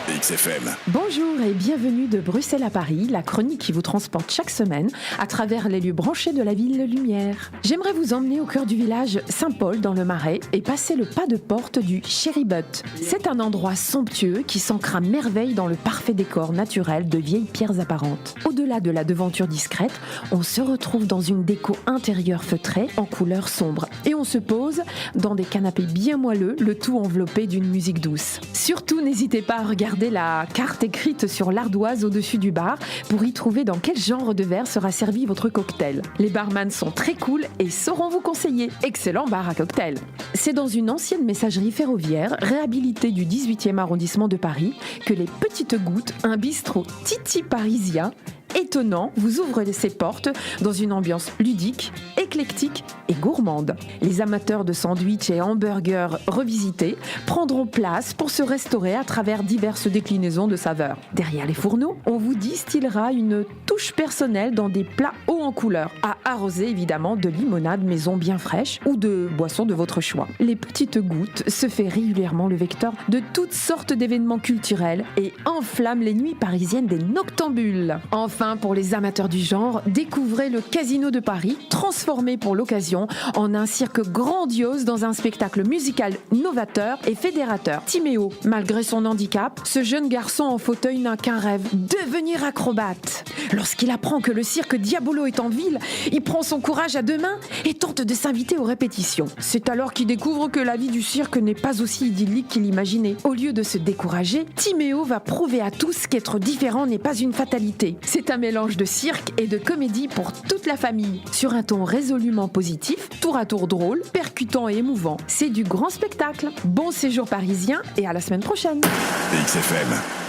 XFM. Bonjour et bienvenue de Bruxelles à Paris, la chronique qui vous transporte chaque semaine à travers les lieux branchés de la ville Lumière. J'aimerais vous emmener au cœur du village Saint-Paul dans le Marais et passer le pas de porte du Cherry-Butte. C'est un endroit somptueux qui s'ancre à merveille dans le parfait décor naturel de vieilles pierres apparentes. Au-delà de la devanture discrète, on se retrouve dans une déco intérieure feutrée en couleur sombre et on se pose dans des canapés bien moelleux, le tout enveloppé d'une musique douce. Surtout, n'hésitez pas à regarder la carte écrite sur l'ardoise au-dessus du bar pour y trouver dans quel genre de verre sera servi votre cocktail. Les barman sont très cool et sauront vous conseiller. Excellent bar à cocktail. C'est dans une ancienne messagerie ferroviaire réhabilitée du 18e arrondissement de Paris que les Petites Gouttes, un bistrot titi parisien étonnant, vous ouvre ses portes dans une ambiance ludique, éclectique et gourmande. Les amateurs de sandwichs et hamburgers revisités prendront place pour se restaurer à travers diverses déclinaisons de saveurs. Derrière les fourneaux, on vous distillera une touche personnelle dans des plats hauts en couleur, à arroser évidemment de limonade maison bien fraîche ou de boissons de votre choix. Les Petites Gouttes se fait régulièrement le vecteur de toutes sortes d'événements culturels et enflamme les nuits parisiennes des noctambules. Enfin, pour les amateurs du genre, découvrez le Casino de Paris, transformé pour l'occasion en un cirque grandiose dans un spectacle musical novateur et fédérateur. Timéo, malgré son handicap, ce jeune garçon en fauteuil n'a qu'un rêve, devenir acrobate. Lorsqu'il apprend que le cirque Diabolo est en ville, il prend son courage à deux mains et tente de s'inviter aux répétitions. C'est alors qu'il découvre que la vie du cirque n'est pas aussi idyllique qu'il imaginait. Au lieu de se décourager, Timéo va prouver à tous qu'être différent n'est pas une fatalité. C'est un mélange de cirque et de comédie pour toute la famille. Sur un ton résolument positif, tour à tour drôle, percutant et émouvant. C'est du grand spectacle. Bon séjour parisien et à la semaine prochaine. XFM.